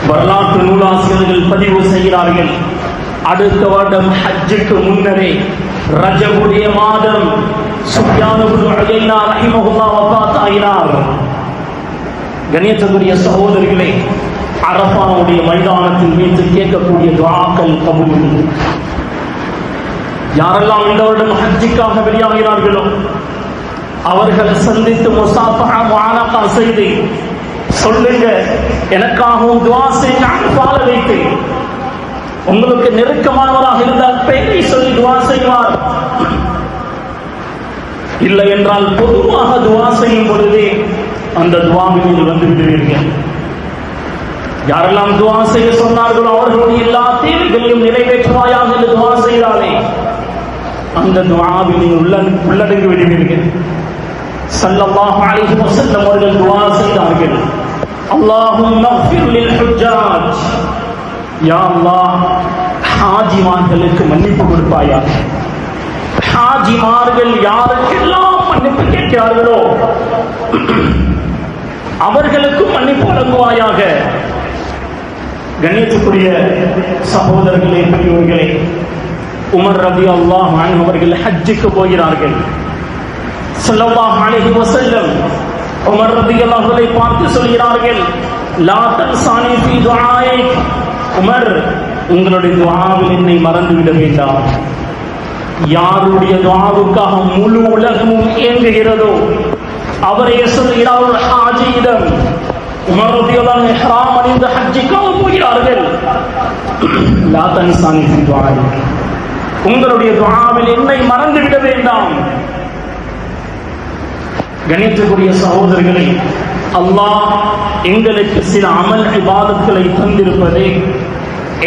வரலாற்று நூலாசிரியர்கள் பதிவு செய்கிறார்கள், அடுத்த வருடம் ஹஜ்ஜுக்கு முன்னரே ரஜபுடைய மாதம் சுஃபியான் இப்னு உயைனா ரஹிமஹுல்லாஹ் வஃபாத் ஆயினார். கண்ணியத்துக்குரிய சகோதரிகளே, அரஃபாவுடைய மைதானத்தில் வைத்து கேட்கக்கூடிய துஆக்கள் கபூல். யாரெல்லாம் இந்த வருடம் ஹஜ்ஜுக்காக வெளியாகிறார்களோ அவர்களை சந்தித்து முஸாஃபஹா முஆனகா செய்து சொல்லுங்க, எனக்காகவும் துஆ செய்ய அன்பால வைத்து. உங்களுக்கு நெருக்கமானவராக இருந்தால் பெயரை சொல்லி துஆ செய்வார். இல்லை என்றால் பொதுவாக துஆ செய்யும் பொழுதே அந்த துஆவில் நீங்கள் வந்து விடுவீர்கள். யாரெல்லாம் துஆ செய்ய சொன்னார்களோ அவர்களுடைய எல்லா தேவைகளையும் நிறைவேற்றுவாயாக என்று துஆ செய்தாலே அந்த துஆவில் நீங்கள் உள்ளடங்கி விடுவீர்கள். ஸல்லல்லாஹு அலைஹி வஸல்லம் அவர்கள் துஆ செய்தார்கள், அல்லாஹும்ம ஃபிர் லில் ஹுஜ்ஜாஜ். யா அல்லாஹ், ஹாஜிமார்களுக்கு மன்னிப்பு கொடுப்பாயாக. ஹாஜிமார்கள் யாருக்கெல்லாம் மன்னிப்பு கேட்கிறார்களோ அவர்களுக்கும் மன்னிப்பு வழங்குவாயாக. கண்ணியத்துக்குரிய சகோதரர்களே, பெரியவர்களே, உமர் ரலியல்லாஹு அன்ஹு அவர்கள் ஹஜ்ஜுக்கு போகிறார்கள். ஸல்லல்லாஹு அலைஹி வஸல்லம் உமர் ரலியல்லாஹு அன்ஹுவை பார்த்து சொல்கிறார்கள், லா தன்சானி ஃபீ துஆயிக். உமர், உங்களுடைய துஆவில் என்னை மறந்துவிட வேண்டாம். யாருடைய துஆவுக்காக முழு உலகமும் ஏங்குகிறதோ அவரே சொல்கிறார், ஹாஜியிடம் உமர் ரலியல்லாஹு அன்ஹு இஹ்ராம் அணிந்து ஹஜ்ஜுக்காக போகிறார்கள். லா தன்சானி ஃபி துஆஇக், உங்களுடைய துஆவில் என்னை மறந்துவிட வேண்டாம். கணித்துக்குரிய சகோதரர்களே, அல்லாஹ் எங்களுக்கு சில அமல் இபாதத்களை தந்திருப்பதே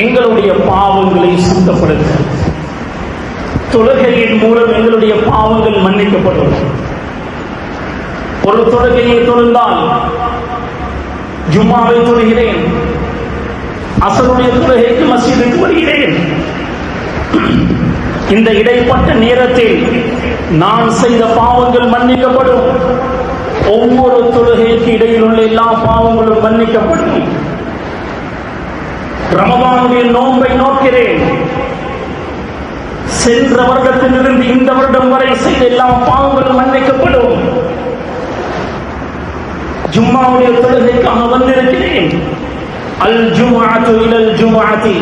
எங்களுடைய பாவங்களை சுத்தப்படுத்த. தொழுகையின் மூலம் எங்களுடைய பாவங்கள் மன்னிக்கப்படும். ஒரு தொழுகையை தொழுந்தால், ஜும்மாவை தொழுகிறேன், அசருடைய தொழுகைக்கு மஸ்ஜிதுக்கு வருகிறேன், இந்த இடைப்பட்ட நேரத்தில் நான் செய்த பாவங்கள் மன்னிக்கப்படும். ஒவ்வொரு தொழுகைக்கு இடையில் உள்ள எல்லா பாவங்களும் மன்னிக்கப்படும். ரமதானுடைய நோன்பை நோக்கிறேன், சென்ற வருடத்திலிருந்து இந்த வருடம் வரை செய்த எல்லா பாவங்களும் மன்னிக்கப்படும். ஜும்மாவுடைய தொழுகைக்காக வந்திருக்கிறேன். அல் ஜும்அத்து இலல் ஜும்அத்தி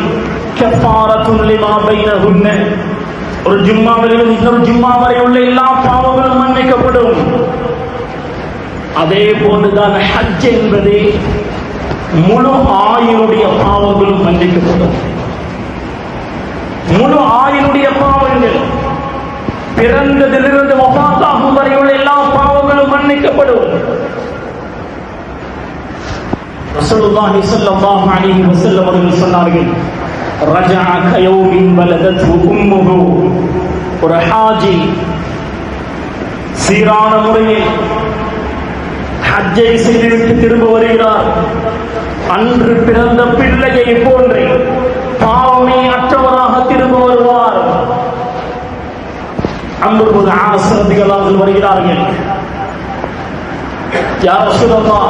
கஃபாரத்துன் லிமா பைனஹுன்ன, ஒரு ஜும்மாவில் இருந்து இன்னொரு ஜும்மா வரை உள்ள எல்லா பாவங்களும் மன்னிக்கப்படும். அதே போன்றுதான் ஹஜ் என்பது முழு ஆயுளுடைய பாவங்களும் மன்னிக்கப்படும். முழு ஆயுளுடைய பாவங்கள், பிறந்ததிலிருந்து வஃபாத்தாகும் வரை உள்ள எல்லா பாவங்களும் மன்னிக்கப்படும். ரசூலுல்லாஹி ஸல்லல்லாஹு அலைஹி வஸல்லம் அவர்கள் சொன்னார்கள், ரஜஅ கயௌமின் வலதத்ஹு உம்முஹு, ஒரு ஹாஜி சீரான முறையில் ஹஜ்ஜை செய்துவிட்டு திரும்ப வருகிறார். அன்று பிறந்த பிள்ளையை போன்று பாவமே அற்றவராக திரும்ப வருவார். அம்ர் இப்னு ஆஸ் ரலியல்லாஹு அன்ஹு வருகிறார்கள். யா ரசூலல்லாஹ்,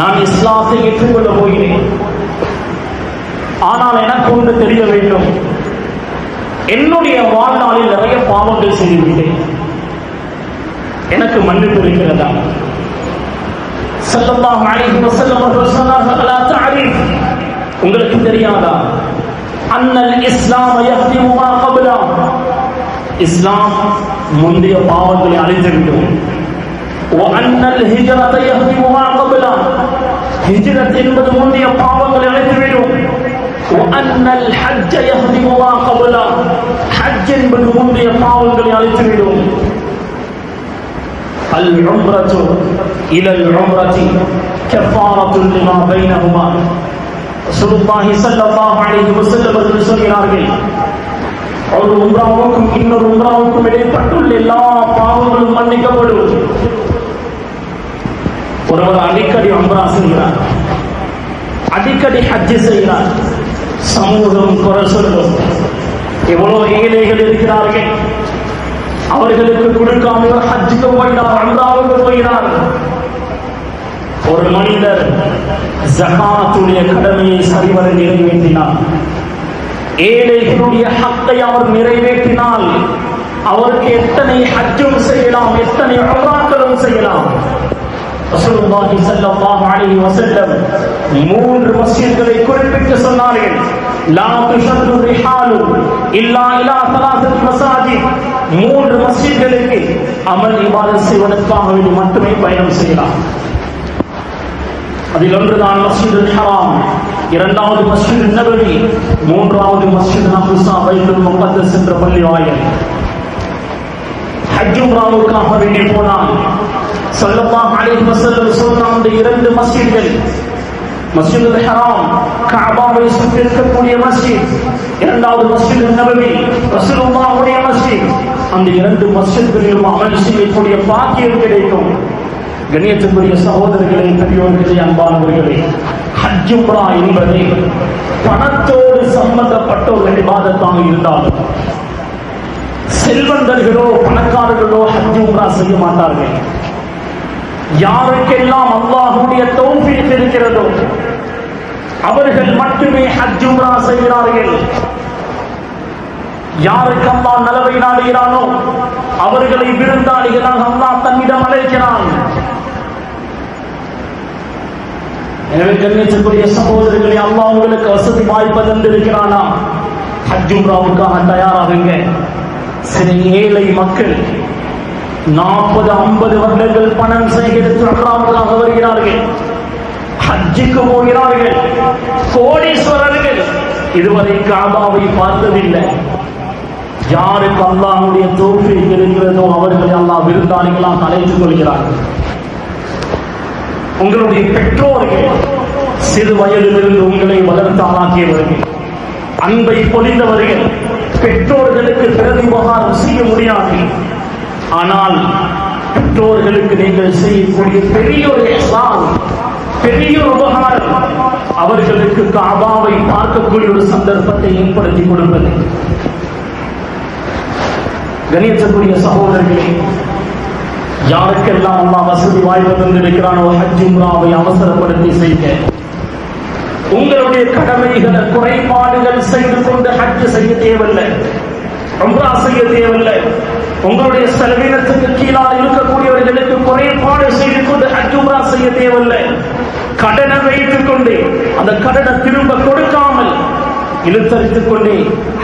நான் இஸ்லாத்தை ஏற்றுக்கொள்ள போகிறேன், ஆனால் எனக்கு ஒன்று தெரிய வேண்டும், என்னுடைய வாழ்நாளில் நிறைய பாவங்கள் செய்துவிட்டேன், எனக்கு மன்னிப்பு இருக்கிறதா? ஸல்லல்லாஹு அலைஹி வஸல்லம் அவர்கள் சொன்னார்கள், லா தஅரிஃப், உங்களுக்கு தெரியாதா? அன்னல் இஸ்லாம் யஹ்திமு மா கப்லா, இஸ்லாம் முந்தைய பாவங்களை அழித்துவிடும். வ அன்னல் ஹிஜ்ரத யஹ்திமு மா கப்லா, ஹிஜ்ரத் என்பது முந்தைய பாவங்களை அழித்துவிடும். வ அன்னல் ஹஜ்ஜ யஹ்திமு மா கப்லா, ஹஜ் என்பது முந்தைய பாவங்களை அழித்துவிடும். அல் உம்ரத்து இலல் உம்ரத்தி கஃபாரத்துன் லிமா பைனஹுமா, ரசூலுல்லாஹி ஸல்லல்லாஹு அலைஹி வஸல்லம் அவர்கள் சொல்கிறார்கள், ஒரு உம்ராவுக்கும் இன்னொரு உம்ராவுக்கும் இடைப்பட்டுள்ள எல்லா பாவங்களும் மன்னிக்கப்படும். ஒருவர் அடிக்கடி உம்ரா செய்கிறார், அடிக்கடி ஹஜ் செய்கிறார், சமூகம் குறை சொல்லும். எவ்வளவு ஏழைகள் இருக்கிறார்கள், அவர்களுக்கு கொடுக்காமல் ஹஜ்ஜுக்கு போயினார், உம்ராவுக்கு போகிறார். ஒரு மனிதர் ஜகாத்துடைய கடமையை சரிவர நிறைவேற்றினார், ஏழைகளுடைய ஹக்கை அவர் நிறைவேற்றினால் அவருக்கு எத்தனை ஹஜ்ஜும் செய்யலாம், எத்தனை உம்ராக்களும் செய்யலாம். ரசூலுல்லாஹி ஸல்லல்லாஹு அலைஹி வஸல்லம் 3 மஸ்ஜித்களை குறிப்பிட்டு சொன்னார்கள், லா துஷத்து ரிஹாலு இல்லா இலா ஸலாஸத்தி மஸாஜித், 3 மஸ்ஜித்களுக்கு அமல் இபாதத் செய்வதற்காக வேண்டி மட்டுமே பயணம் செய்யலாம். அதில் ஒன்றுதான் மஸ்ஜிதுல் ஹராம், இரண்டாவது மஸ்ஜிது நபவி, மூன்றாவது மஸ்ஜிது அக்ஸா பைத்துல் முகத்தஸ் என்ற பள்ளி வாயில். ஹஜ் உம்ராவுக்காக வேண்டி போனால் ஸல்லல்லாஹு அலைஹி வஸல்லம் சொன்ன அந்த 2 மஸ்ஜித்கள், மஸ்ஜிதுல் ஹராம் கஅபாவை சுற்றி இருக்கக்கூடிய மஸ்ஜித், இரண்டாவது மஸ்ஜிது நபவி ரசூலுல்லாஹுடைய மஸ்ஜித், அந்த 2 மஸ்ஜித்களிலும் அமல் செய்யக்கூடிய பாக்கியம் கிடைக்கும். கண்ணியத்திற்குரிய சகோதரர்களே, பெரியோர்களே, அன்பானவர்களே, ஹஜ் உம்ரா என்பது பணத்தோடு சம்பந்தப்பட்ட ஒரு இபாதத்தாக இருந்தாலும் செல்வந்தர்களோ பணக்காரர்களோ ஹஜ் உம்ரா செய்ய மாட்டார்கள். யாருக்கெல்லாம் அல்லாஹ்வுடைய தௌஃபீக் இருக்கிறதோ அவர்கள் மட்டுமே ஹஜ் உம்ரா செய்கிறார்கள். யாருக்கு அல்லாஹ் நலவை நாடுகிறானோ அவர்களை விருந்தாளிகளாக அல்லாஹ் தன்னிடம் அழைக்கிறான். எனவே கண்ணியத்திற்குரிய சகோதரர்களே, அல்லாஹ் உங்களுக்கு வசதி வாய்ப்பு தந்திருக்கிறானா, ஹஜ் உம்ராவுக்காக தயாராகுங்க. சில ஏழை மக்கள் 40-50 வருடங்கள் பணம் சேகரித்து உம்ராவுக்காக வருகிறார்கள். ஹஜ்ஜுக்கு போகிறார்கள் கோடீஸ்வரர்கள், இதுவரை காபாவை பார்த்ததில்லை. யாருக்கு அல்லாஹ்வுடைய தௌஃபீக் இருக்கிறதோ அவர்களை அல்லாஹ் விருந்தாளிகளாக அழைத்துக் கொள்கிறார்கள். உங்களுடைய பெற்றோர்கள் சிறு வயதிலிருந்து உங்களை வளர்த்து ஆளாக்கியவர்கள், அன்பை பொழிந்தவர்கள், பெற்றோர்களுக்கு பிறகு உபகாரம் செய்ய முடியாது. ஆனால் பெற்றோர்களுக்கு நீங்கள் செய்யக்கூடிய பெரிய ஒரு இஹ்சான், பெரிய ஒரு உபகாரம், அவர்களுக்கு காபாவை பார்க்கக்கூடிய ஒரு சந்தர்ப்பத்தை ஏற்படுத்தி கொடுப்பது. கணியத்திற்குரிய சகோதரர்களே, யாருக்கெல்லாம் அல்லாஹ் வசதி வாய்ப்பு தந்திருக்கிறானோ ஹஜ் உம்ராவை அவசரப்படுத்தி செய்ய. உங்களுடைய கடமைகளை குறைபாடுகள் செய்து கொண்டு ஹஜ் செய்ய தேவையில்லை, உம்ரா செய்ய தேவையில்லை. உங்களுடைய செலவினத்துக்கு கீழாக இருக்கக்கூடியவர்களுக்கு குறைபாடு செய்து கொண்டு ஹஜ் உம்ரா செய்ய தேவையில்லை. கடனை வைத்துக் கொண்டு அந்த கடனை திரும்ப கொடுக்காமல் இழுத்தரித்துக் கொண்டே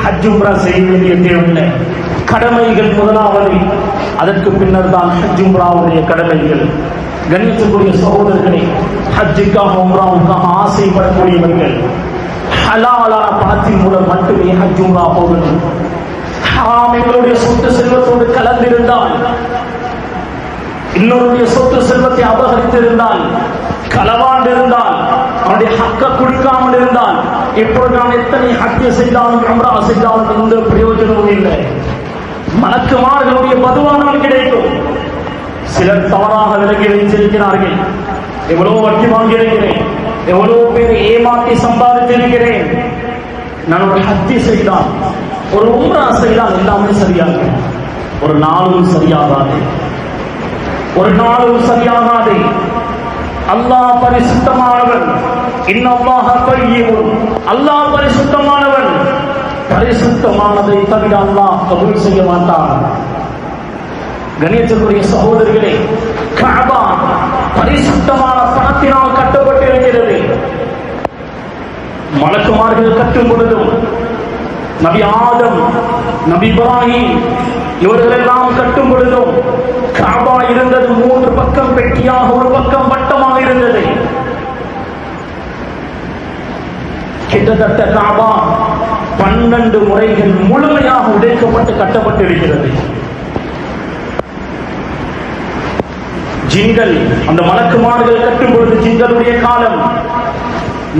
ஹஜ் உம்ரா செய்ய வேண்டிய தேவையில்லை. கடமைகள் முதலாவது, அதற்கு பின்னர் தான் ஹஜ் உம்ராவுடைய கடமைகள். கணியத்துக்குரிய சகோதரர்களே, ஹஜ்ஜுக்காக உம்ராவுக்காக ஆசைப்படக்கூடியவர்கள் ஹலாலான பணத்தின் மூலம் மட்டுமே ஹஜ் உம்ரா போகணும். ஹராம் எங்களுடைய சொத்து செல்வத்தோடு கலந்திருந்தால், இன்னொருடைய சொத்து செல்வத்தை அபகரித்திருந்தால், களவாண்டு இருந்தால், அவனுடைய ஹக்க கொடுக்காமல் இருந்தால், இப்பொழுது நான் எத்தனை ஹஜ் செய்தாலும் உம்ரா செய்தாலும் எந்த பிரயோஜனமும் இல்லை. மலக்குமார்களுடைய பதுவானால் கிடைக்கும். சிலர் தவறாக விலகி வைத்திருக்கிறார்கள். எவ்வளவு வட்டி வாங்கியிருக்கிறேன், எவ்வளவு பேர் ஏமாற்றி சம்பாதித்திருக்கிறேன். நான் ஒரு ஹஜ் செய்தால், ஒரு உம்ரா செய்தால் எல்லாமே சரியாகும். ஒரு நாளும் சரியாகாது, ஒரு நாளும் சரியாகாது. அல்லாஹ் பரிசுத்தமானவன். இன்னல்லாஹ தய்யிபுன், அல்லாஹ் பரிசுத்தமானவன். பரிசுத்தமானதை தவிர அல்லாஹ் கபூல் செய்ய மாட்டான். கணியத்திற்குரிய சகோதரர்களே, கஅபா பரிசுத்தமான பணத்தினால் கட்டப்பட்டிருக்கிறது. மலக்குமார்கள் கட்டும் பொழுதும், நபி ஆதம், நபி இப்ராஹிம் இவர்கள் எல்லாம் கட்டும் பொழுதும் கஅபா இருந்தது 3 பக்கம் பெட்டியாக, ஒரு பக்கம் வட்டமாக இருந்தது. கிட்டத்தட்ட கஅபா 12 முறைகள் முழுமையாக உடைக்கப்பட்டு கட்டப்பட்டிருக்கிறது. ஜின்கள், அந்த மலக்குமார்கள் கட்டும் பொழுது ஜின்களுடைய காலம்,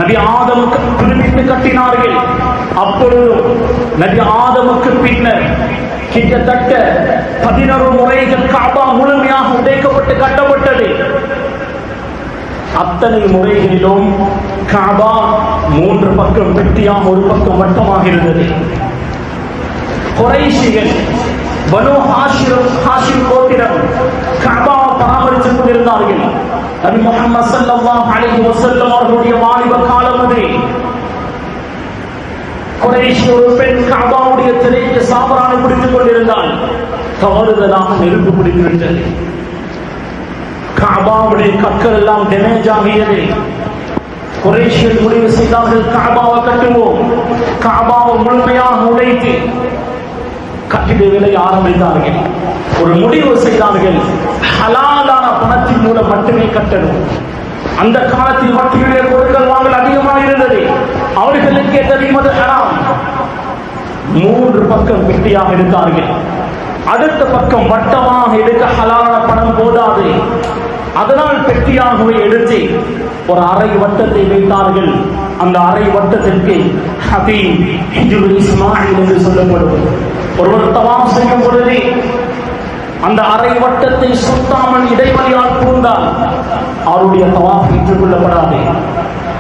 நபி ஆதம் குறிப்பிட்டு கட்டினார்கள். அப்பொழுதும் நபி ஆதமுக்கு பின்னர் கிட்டத்தட்ட 11 முறைகள் கஅபா முழுமையாக உடைக்கப்பட்டு கட்டப்பட்டது. அத்தனை முறைகளிலும் கஅபா 3 பக்கம் பெட்டியாக, ஒரு பக்கம் வட்டமாக இருந்தது. குறைஷிகள், பனு ஹாஷிம் கோத்திரம் கஅபாவை பராமரித்துக் கொண்டிருந்தார்கள். நபி முஹம்மது ஸல்லல்லாஹு அலைஹி வஸல்லம் அவர்களுடைய வாலிப காலம் அது. குறைஷ் ஒரு பெண் கஅபாவுடைய திரைக்கு சாம்பிராணி பிடித்துக் கொண்டிருந்தாள். தவறுதலாக நெருப்பு பிடித்துவிட்டது. கஅபாவுடைய கற்கள் எல்லாம் டேமேஜ் ஆகியது. குறைஷிகள் முடிவு செய்தார்கள், கஅபாவை கட்டுவோம். கஅபாவை முழுமையாக உடைத்து கட்டிட வேலை ஆரம்பித்தார்கள். ஒரு முடிவு செய்தார்கள், ஹலாலான பணத்தின் மூலம் மட்டுமே கட்டணும். அந்த காலத்தில் வட்டியுடைய பொருட்கள் வாங்கல் அதிகமாக இருந்தது. அவர்களுக்கு தெரிவது ஹராம். 3 பக்கம் பெட்டியாக எடுத்தார்கள். அடுத்த பக்கம் வட்டமாக எடுக்க ஹலாலான பணம் போதாது. அதனால் பெட்டியாகவே எடுத்து ஒரு அரை வட்டத்தை வைத்தார்கள். அந்த அரை வட்டத்திற்கு ஹபீப் ஹிஜ்ரு இஸ்மாயில் என்று சொல்லப்படும். ஒருவர் தவாப் செய்யும் பொழுது அந்த அரை வட்டத்தை சுத்தாமல் இடைவெளியால் பூந்தால் அவருடைய தவாப் ஏற்றுக்கொள்ளப்படாது.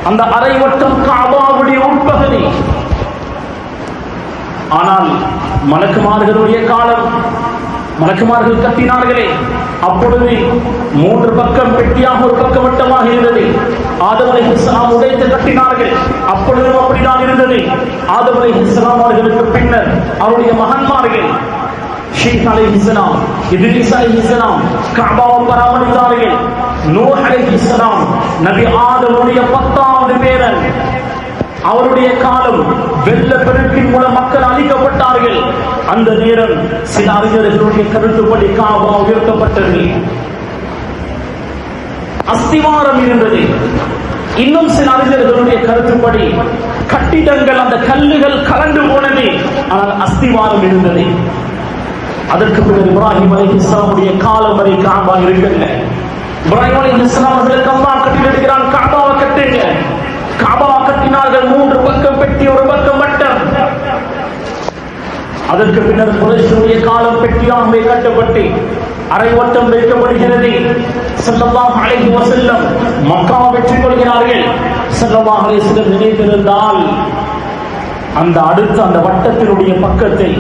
அந்த அரை வட்டம் கஅபாவுடைய உட்பகுதி. ஆனால் மலக்குமார்களுடைய காலம், மலக்குமார்கள் கட்டினார்களே, அப்பொழுது 3 பக்கம் பெட்டியாக, ஒரு பக்கம் வட்டமாக இருந்தது. ஆதம் அலைஹிஸ்ஸலாம் உடைத்து கட்டினார்கள். அப்பொழுதும் அப்படிதான் இருந்தது. ஆதம் அலைஹிஸ்ஸலாம் அவர்களுக்கு பின்னர் அவருடைய மகன்மார்கள் ஷீத் அலைஹிஸ்ஸலாம், இத்ரீஸ் அலைஹிஸ்ஸலாம் கஅபாவை பராமரித்தார்கள். நூஹ் அலைஹிஸ்ஸலாம் நபி ஆதமுடைய 10வது பேரன். அவருடைய காலம் வெள்ள பெருக்கின் மூலம் மக்கள் அழிக்கப்பட்டார்கள். அந்த நேரம் சில அறிஞர்களுடைய கருத்துப்படி கஅபா உயர்த்தப்பட்டது. அஸ்திவாரம் இருந்தது. இன்னும் சில அறிஞர்களுடைய கருத்துப்படி கட்டிடங்கள் அந்த கல்லுகள் கலந்து போனது, ஆனால் அஸ்திவாரம் இருந்தது. அதற்கு பிறகு இப்ராஹிம் அலைஹிஸ்ஸலாமுடைய காலம் வரை காபா இருக்கல்ல. இப்ராஹிம் அலைஹிஸ்ஸலாம் அவர்களுக்கு அல்லாஹ் கட்டிடுகிறான், காபாவை கட்டுங்க. காபாவை கட்டினார்கள். 3 பக்கம் பெட்டி, ஒரு பக்கம் வட்டம். அதற்கு பின்னர் குறைஷுடைய காலம் பெட்டியாகவே கட்டப்பட்டு அரை வட்டம் வைக்கப்படுகிறது. ஸல்லல்லாஹு அலைஹி வஸல்லம் மக்கா வெற்றி கொள்கிறார்கள். ஸல்லல்லாஹு அலைஹி வஸல்லம் நினைத்திருந்தால் அந்த அடுத்த அந்த வட்டத்தினுடைய பக்கத்தை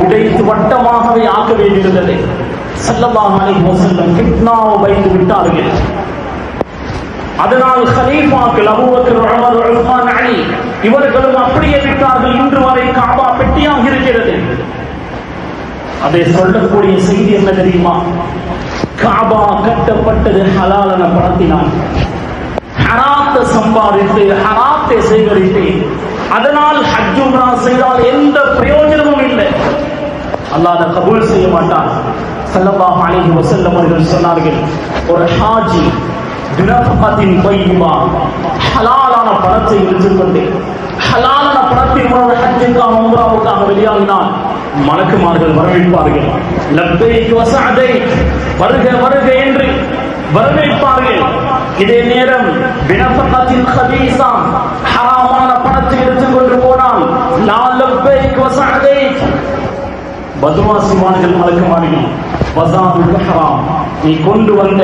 உடைத்து வட்டமாகவே ஆக்க வேண்டியிருந்தது. ஸல்லல்லாஹு அலைஹி வஸல்லம் ஃபித்னாவை பயந்து விட்டார்கள். அதனால் கலீஃபாக்கள் அபூபக்கர், உமர், உஸ்மான், அலி இவர்களும் அப்படியே விட்டார்கள். இன்று வரை காபா பெட்டியாக இருக்கிறது. அதை சொல்லக்கூடிய செய்தி என்ன தெரியுமா? காபா கட்டப்பட்டது ஹலாலான பணத்தினால், ஹராத்தை சம்பாதித்து, ஹராத்தை சேகரித்து. அதனால் ஹஜ் உம்ரா செய்தால் எந்த பிரயோஜனமும் இல்லை, அல்லாஹ் அதை கபூல் செய்ய மாட்டான். ஸல்லல்லாஹு அலைஹி வஸல்லம் அவர்கள் சொன்னார்கள், ஒரு ஹாஜி பினஃபகத்தின் பையிமா, ஹலாலான பணத்தை எடுத்துக்கொண்டு ஹலாலான பணத்தின் மூலம் ஹஜ்ஜுக்காக உம்ராவுக்காக வெளியாகினால் மலக்குமார்கள் வரவேற்பார்கள். லப்பைக் வஸஅதைக், வருக வருக என்று வரவேற்பார்கள். இதே நேரம் பினஃபகத்தின் கபீஸா, ஹராமான பணத்தை எடுத்துக்கொண்டு போனால் லா லப்பைக் வஸஅதைக், பதுவா செய்வார்கள் மலக்குமார்கள். வஸாதுக ஹராம், நீ கொண்டு வந்த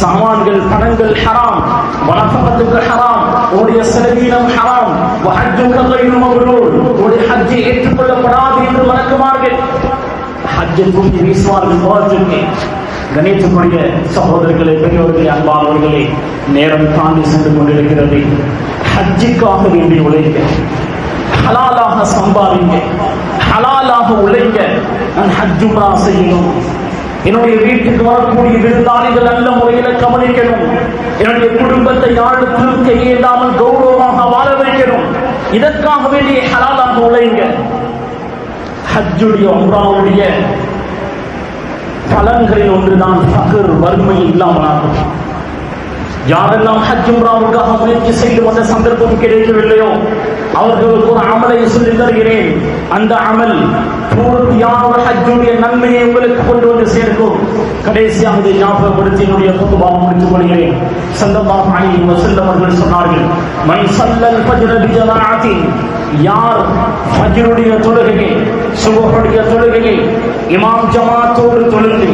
சாமான்கள் பணங்கள் ஹராம், வனஃபகத்துக்கு ஹராம், உடைய செலவீனம் ஹராம், வஹஜ்ஜுக கைரு மப்ரூர், உடைய ஹஜ்ஜை ஏற்றுக்கொள்ளப்படாது என்று மலக்குமார்கள் ஹஜ்ஜை தூக்கி வீசுவார்கள் முகத்திற்கு. கணித்துக்குரிய சகோதரர்களே, பெரியவர்களே, அன்பானவர்களே, நேரம் தாண்டி சென்று கொண்டிருக்கிறது. ஹஜ்ஜுக்காக வேண்டி உழைக்க, ஹலாலாக சம்பாதிங்க, ஹலாலாக உழைங்க. நான் ஹஜ் உம்ரா செய்யணும், என்னுடைய வீட்டுக்கு வரக்கூடிய விருந்தாளிகள் நல்ல முறையில கவனிக்கணும், என்னுடைய குடும்பத்தை யாருக்கும் கையேந்தாமல் கௌரவமாக வாழ வைக்கணும். இதற்காக வேண்டிய ஹலாலாக உழைங்க. ஹஜ்ஜுடைய உம்ராவுடைய பலன்களில் ஒன்றுதான் ஃபக்ர், வறுமை இல்லாமல் ஆகும். யாரெல்லாம் ஹஜ் உம்ராவுக்காக முயற்சி செய்து வந்த சந்தர்ப்பம் கிடைக்கவில்லையோ அவர்களுக்கு ஒரு அமலை சொல்லி தருகிறேன். அந்த அமல் பூர்த்தியான ஹஜ்ஜுடைய நன்மையை உங்களுக்கு கொண்டு வந்து சேர்க்கும். கடைசியாக இதை ஞாபகப்படுத்தி என்னுடைய குத்துபாவை முடித்துக் கொள்கிறேன். ஸல்லல்லாஹு அலைஹி வஸல்லம் அவர்கள் சொன்னார்கள், மன் ஸல்லல் ஃபஜ்ர பிஜமாஅத்தின், யார் ஃபஜ்ருடைய தொழுகையை, சுபஹுடைய தொழுகையை இமாம் ஜமாத்தோடு தொழுது,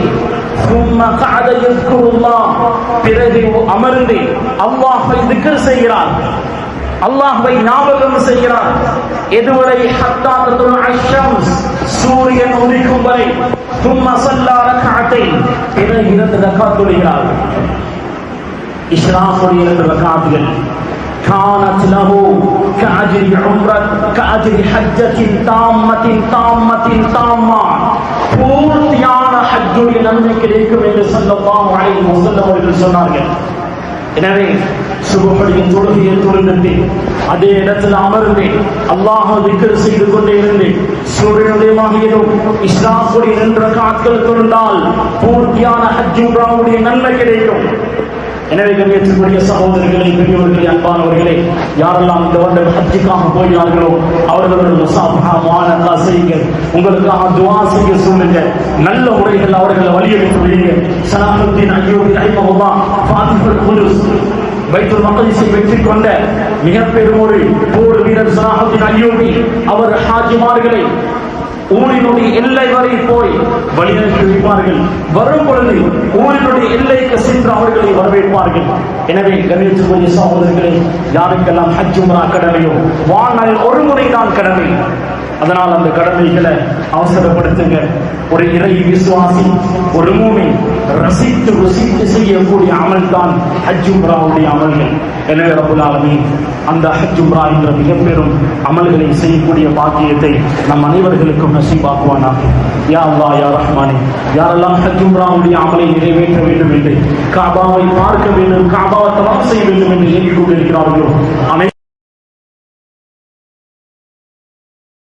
ثم قعد يذكر الله, பிறகு அமர்ந்து அல்லாஹ்வை திக்ர் செய்கிறார், அல்லாஹ்வை ஞாபகம் செய்கிறார். எதுவரை? ஹத்தா தத்லுஅ ஷம்ஸ், சூரியன் உதிக்கும் வரை. ثم صلى ركعتين, பிறகு 2 ரக்காத் தொழுகிறார். இஷ்ராஃபுடைய 2 ரக்காத்துகள். كانت له كأجر عمرة كأجر حجة تامة تامة تامة, பூர்த்தியான ஹஜ்ஜுடைய நன்மை கிடைக்கும் என்று ஸல்லல்லாஹு அலைஹி வஸல்லம் அவர்கள் சொன்னார்கள். எனவே சுபஹுடைய தொழுகையை தொழுது அதே இடத்தில் அமர்ந்து அல்லாஹ்வை திக்ர் செய்து கொண்டே இருந்து சூரியனுடைய மகிழும் இஸ்ராஃபுடைய 2 ரக்காத்கள் தொழுதால் பூர்த்தியான ஹஜ் உம்ராவுடைய நன்மை கிடைக்கும். எனவே கண்ணியத்திற்குரிய சகோதரர்களே, பெரியவர்களே, அன்பானவர்களே, யாரெல்லாம் இந்த வருடம் ஹஜ்ஜுக்காக போகிறார்களோ அவர்களோட முஸாஃபஹா முஆனகா செய்யுங்க. உங்களுக்காக துஆ செய்ய சொல்லுங்க. நல்ல முறைகள் அவர்களை வழியெடுத்து வைங்க. ஸலாஹுத்தீன் அய்யூபி ரஹிமஹுல்லாஹ் ஃபாத்திஹுல் குதுஸ், பைத்துல் மக்திஸை வெற்றி கொண்ட மிகப்பெரும் ஒரு போர் வீரர் ஸலாஹுத்தீன் அய்யூபி, அவர் ஹாஜிமார்களை ஊரினுடைய எல்லை வரை போய் வழிநடத்தி வைப்பார்கள். வரும் பொழுது ஊரினுடைய எல்லைக்கு சென்று அவர்களை வரவேற்பார்கள். எனவே கண்ணியத்திற்குரிய சகோதரர்களே, யாருக்கெல்லாம் ஹஜ் உம்ரா கடமையோ வாழ்நாளில் ஒரு முறை தான் கடமை. அதனால் அந்த கடமைகளை அவசரப்படுத்துங்க. ஒரு இறை விசுவாசி, ஒரு மூமின் ரசித்து ருசித்து செய்யக்கூடிய அமல் தான் ஹஜ் உம்ராவுடைய அமல்கள். எனவே ரப்பல் ஆலமீன் அந்த ஹஜ் உம்ரா என்ற மிகப்பெரும் அமல்களை செய்யக்கூடிய பாக்கியத்தை நம் அனைவர்களுக்கும் நசீபாக்குவானாக. யா அல்லாஹ் யா ரஹ்மானே, யாரெல்லாம் ஹஜ் உம்ராவுடைய அமலை நிறைவேற்ற வேண்டும் என்று, காபாவை பார்க்க வேண்டும், காபாவை தவாஃப் செய்ய வேண்டும் என்று ஏங்கிக் கொண்டிருக்கிறார்களோ